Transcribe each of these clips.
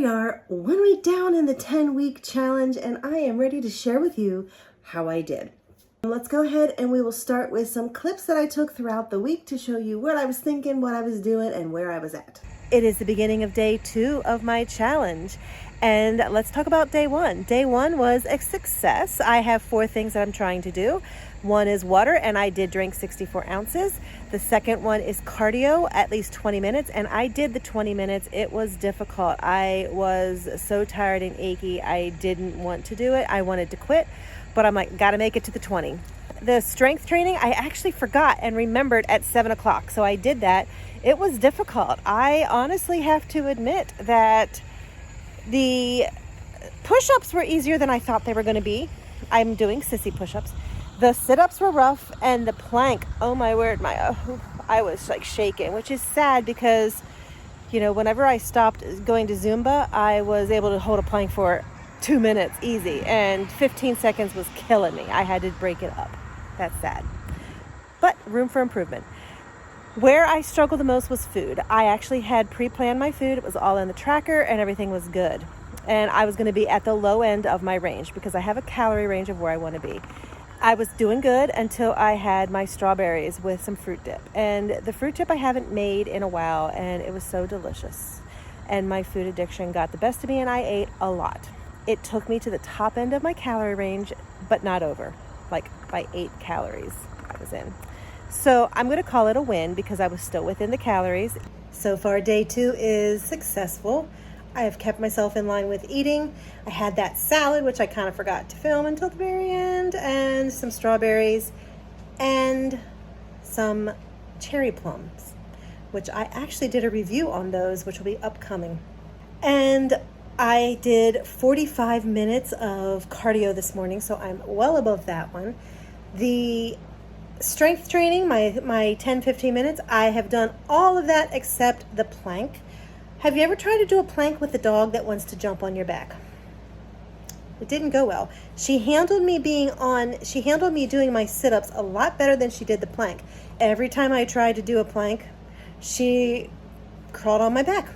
are 1 week down in the 10-week challenge, and I am ready to share with you how I did. Let's go ahead and we will start with some clips that I took throughout the week to show you what I was thinking, what I was doing, and where I was at. It is the beginning of day 2 of my challenge, and let's talk about day 1. Day 1 was a success. I have 4 things that I'm trying to do. One is water, and I did drink 64 ounces. The second one is cardio, at least 20 minutes, and I did the 20 minutes. It was difficult. I was so tired and achy. I didn't want to do it. I wanted to quit, but I'm like, gotta make it to the 20. The strength training, I actually forgot and remembered at 7 o'clock, so I did that. It was difficult. I honestly have to admit that the push-ups were easier than I thought they were going to be. I'm doing sissy push-ups. The sit-ups were rough, and the plank, oh my word, I was like shaking, which is sad because, you know, whenever I stopped going to Zumba, I was able to hold a plank for 2 minutes easy, and 15 seconds was killing me. I had to break it up. That's sad, but room for improvement. Where I struggled the most was food. I actually had pre-planned my food. It was all in the tracker and everything was good. And I was going to be at the low end of my range because I have a calorie range of where I want to be. I was doing good until I had my strawberries with some fruit dip. And the fruit dip I haven't made in a while, and it was so delicious. And my food addiction got the best of me, and I ate a lot. It took me to the top end of my calorie range, but not over. Like by 8 calories I was in. So I'm going to call it a win because I was still within the calories. So far, day 2 is successful. I have kept myself in line with eating. I had that salad, which I kind of forgot to film until the very end, and some strawberries and some cherry plums, which I actually did a review on those, which will be upcoming. And I did 45 minutes of cardio this morning, so I'm well above that one. The strength training, my 10-15 minutes, I have done all of that except the plank. Have you ever tried to do a plank with a dog that wants to jump on your back? It didn't go well. She handled me doing my sit-ups a lot better than she did the plank. Every time I tried to do a plank, she crawled on my back.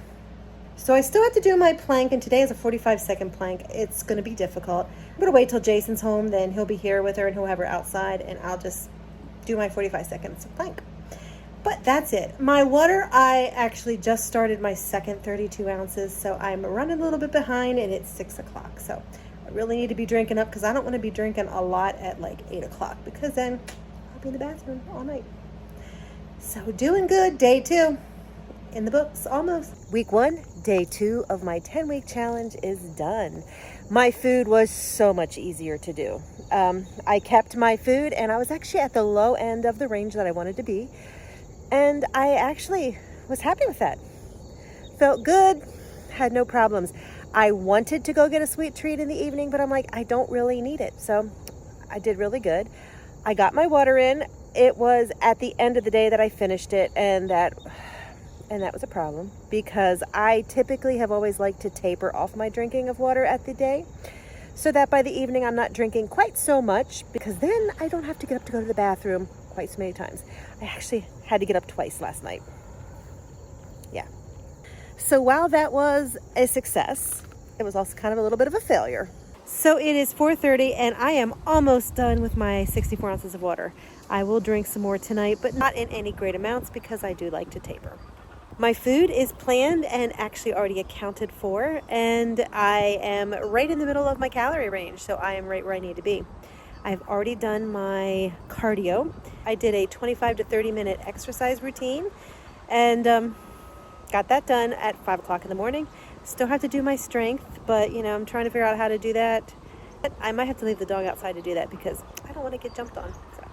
So I still have to do my plank, and today is a 45-second plank. It's going to be difficult. I'm going to wait till Jason's home, then he'll be here with her, and he'll have her outside, and I'll just do my 45 seconds of plank. But that's it. My water, I actually just started my second 32 ounces, so I'm running a little bit behind, and it's 6 o'clock. So I really need to be drinking up because I don't want to be drinking a lot at like 8 o'clock because then I'll be in the bathroom all night. So doing good, day 2. In the books, almost. Week 1, day 2 of my 10-week challenge is done. My food was so much easier to do. I kept my food, and I was actually at the low end of the range that I wanted to be. And I actually was happy with that. Felt good, had no problems. I wanted to go get a sweet treat in the evening, but I'm like, I don't really need it. So I did really good. I got my water in. It was at the end of the day that I finished it, and that was a problem because I typically have always liked to taper off my drinking of water at the day so that by the evening I'm not drinking quite so much, because then I don't have to get up to go to the bathroom quite so many times. I actually had to get up twice last night. Yeah. So while that was a success, it was also kind of a little bit of a failure. So it is 4:30 and I am almost done with my 64 ounces of water. I will drink some more tonight, but not in any great amounts because I do like to taper. My food is planned and actually already accounted for, and I am right in the middle of my calorie range, so I am right where I need to be. I've already done my cardio. I did a 25 to 30 minute exercise routine and got that done at 5 o'clock in the morning. Still have to do my strength, but you know, I'm trying to figure out how to do that. But I might have to leave the dog outside to do that because I don't want to get jumped on. So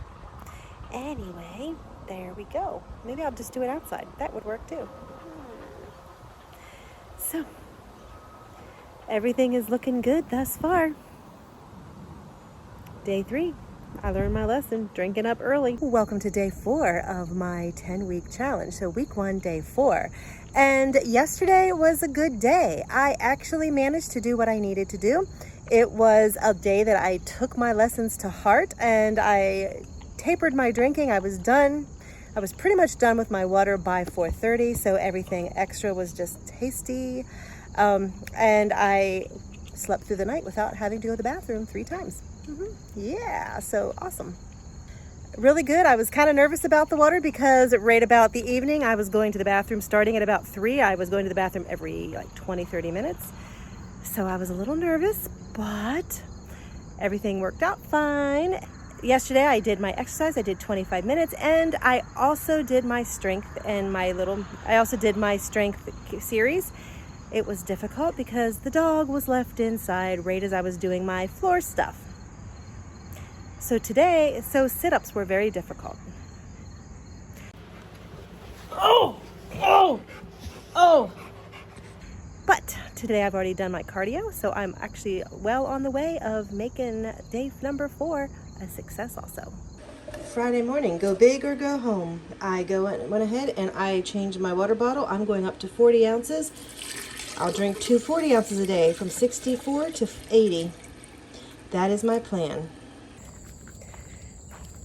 anyway, there we go. Maybe I'll just do it outside. That would work too. So, everything is looking good thus far. Day 3, I learned my lesson, drinking up early. Welcome to day 4 of my 10-week challenge. So week 1, day 4. And yesterday was a good day. I actually managed to do what I needed to do. It was a day that I took my lessons to heart and I tapered my drinking. I was done. I was pretty much done with my water by 4:30, so everything extra was just tasty. And I slept through the night without having to go to the bathroom 3 times. Yeah, so awesome. Really good. I was kind of nervous about the water because right about the evening I was going to the bathroom starting at about 3. I was going to the bathroom every like 20-30 minutes. So I was a little nervous, but everything worked out fine. Yesterday I did my exercise. I did 25 minutes, and I also did my strength series. It was difficult because the dog was left inside right as I was doing my floor stuff. So sit-ups were very difficult. Oh! But today I've already done my cardio, so I'm actually well on the way of making day number 4 a success also. Friday morning, go big or go home. I went ahead and I changed my water bottle. I'm going up to 40 ounces. I'll drink 40 ounces a day from 64 to 80. That is my plan.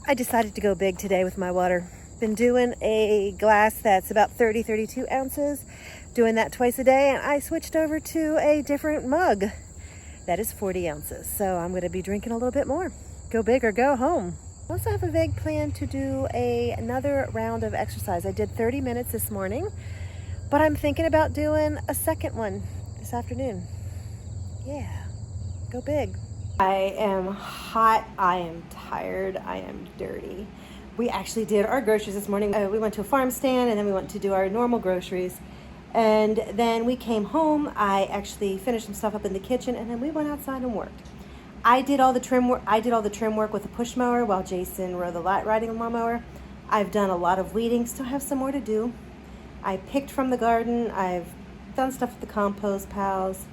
I decided to go big today with my water. Been doing a glass that's about 32 ounces, doing that twice a day, and I switched over to a different mug that is 40 ounces. So I'm going to be drinking a little bit more. Go big or go home. I also have a vague plan to do another round of exercise. I did 30 minutes this morning, but I'm thinking about doing a second one this afternoon. Yeah, go big. I am hot, I am tired, I am dirty. We actually did our groceries this morning. We went to a farm stand and then we went to do our normal groceries. And then we came home. I actually finished some stuff up in the kitchen, and then we went outside and worked. I did all the trim work with a push mower while Jason rode the riding lawnmower. I've done a lot of weeding, still have some more to do. I picked from the garden. I've done stuff with the compost piles.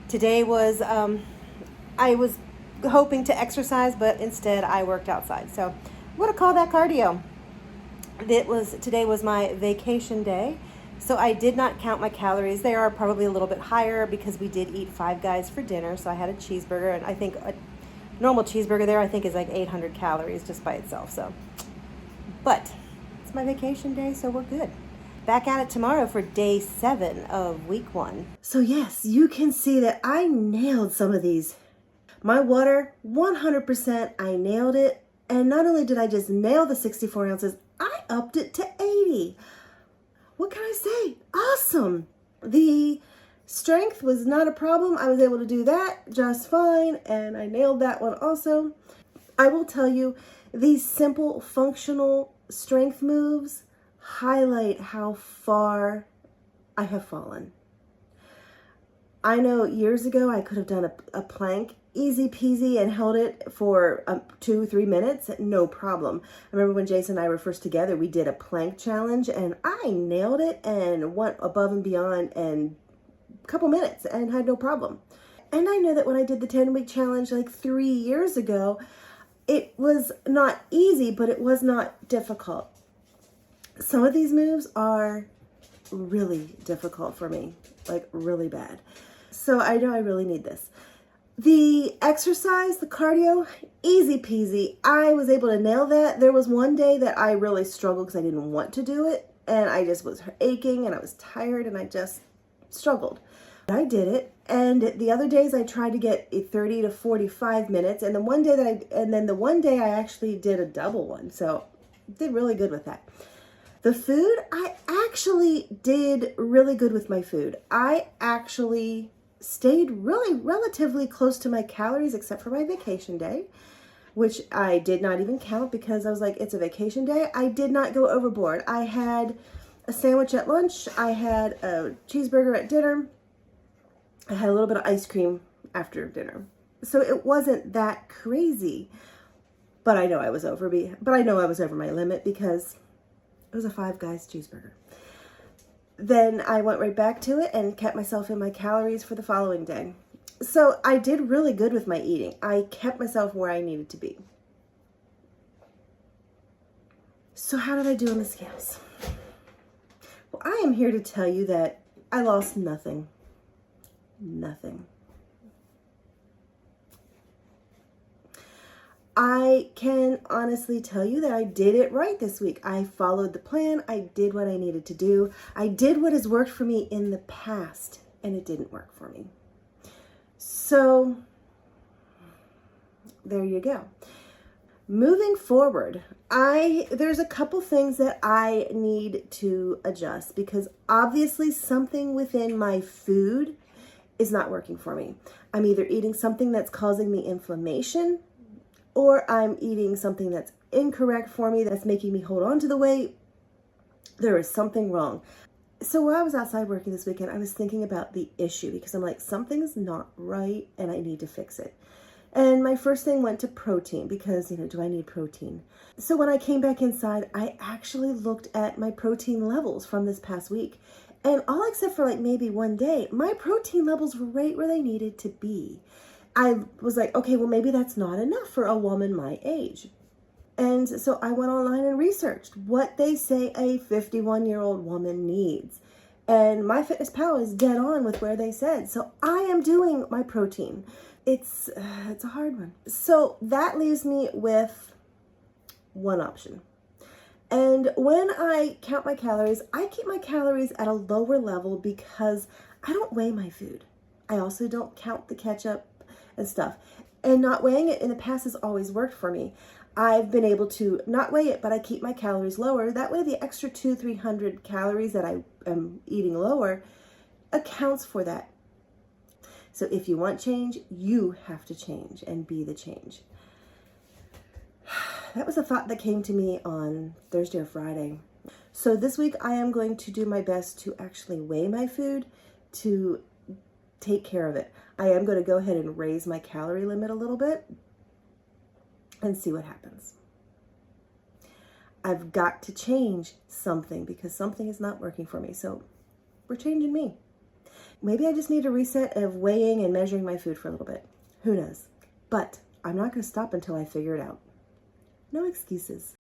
Today was, I was hoping to exercise, but instead I worked outside. So I'm going to call that cardio. Today was my vacation day, so I did not count my calories. They are probably a little bit higher because we did eat Five Guys for dinner. So I had a cheeseburger, and I think a normal cheeseburger there I think is like 800 calories just by itself. So, but it's my vacation day, so we're good. Back at it tomorrow for day 7 of week 1. So yes, you can see that I nailed some of these. My water, 100%, I nailed it. And not only did I just nail the 64 ounces, I upped it to 80. What can I say? Awesome. The strength was not a problem. I was able to do that just fine, and I nailed that one also. I will tell you, these simple functional strength moves highlight how far I have fallen. I know years ago I could have done a plank easy peasy and held it for 2-3 minutes, no problem. I remember when Jason and I were first together, we did a plank challenge and I nailed it and went above and beyond in a couple minutes and had no problem. And I know that when I did the 10-week challenge like 3 years ago, it was not easy, but it was not difficult. Some of these moves are really difficult for me, like really bad. So I know I really need this. The exercise, the cardio, easy peasy. I was able to nail that. There was one day that I really struggled because I didn't want to do it. And I just was aching and I was tired and I just struggled. But I did it. And the other days I tried to get 30 to 45 minutes. And the one day I actually did a double one. So did really good with that. The food, I actually did really good with my food. I actually stayed really relatively close to my calories except for my vacation day, which I did not even count because I was like, it's a vacation day. I did not go overboard. I had a sandwich at lunch. I had a cheeseburger at dinner. I had a little bit of ice cream after dinner. So it wasn't that crazy, but I know I was over my limit because it was a Five Guys cheeseburger. Then I went right back to it and kept myself in my calories for the following day. So I did really good with my eating. I kept myself where I needed to be. So how did I do on the scales? Well, I am here to tell you that I lost nothing. Nothing. I can honestly tell you that I did it right this week. I followed the plan. I did what I needed to do. I did what has worked for me in the past, and it didn't work for me. So there you go. Moving forward, there's a couple things that I need to adjust because obviously something within my food is not working for me. I'm either eating something that's causing me inflammation, or I'm eating something that's incorrect for me, that's making me hold on to the weight. There is something wrong. So while I was outside working this weekend, I was thinking about the issue because I'm like, something's not right and I need to fix it. And my first thing went to protein because, do I need protein? So when I came back inside, I actually looked at my protein levels from this past week. And all except for like maybe one day, my protein levels were right where they needed to be. I was like, okay, well, maybe that's not enough for a woman my age. And so I went online and researched what they say a 51-year-old woman needs. And MyFitnessPal is dead on with where they said. So I am doing my protein. It's a hard one. So that leaves me with one option. And when I count my calories, I keep my calories at a lower level because I don't weigh my food. I also don't count the ketchup and stuff. And not weighing it in the past has always worked for me. I've been able to not weigh it, but I keep my calories lower. That way the extra 200-300 calories that I am eating lower accounts for that. So if you want change, you have to change and be the change. That was a thought that came to me on Thursday or Friday. So this week I am going to do my best to actually weigh my food to take care of it. I am going to go ahead and raise my calorie limit a little bit and see what happens. I've got to change something because something is not working for me. So we're changing me. Maybe I just need a reset of weighing and measuring my food for a little bit. Who knows? But I'm not going to stop until I figure it out. No excuses.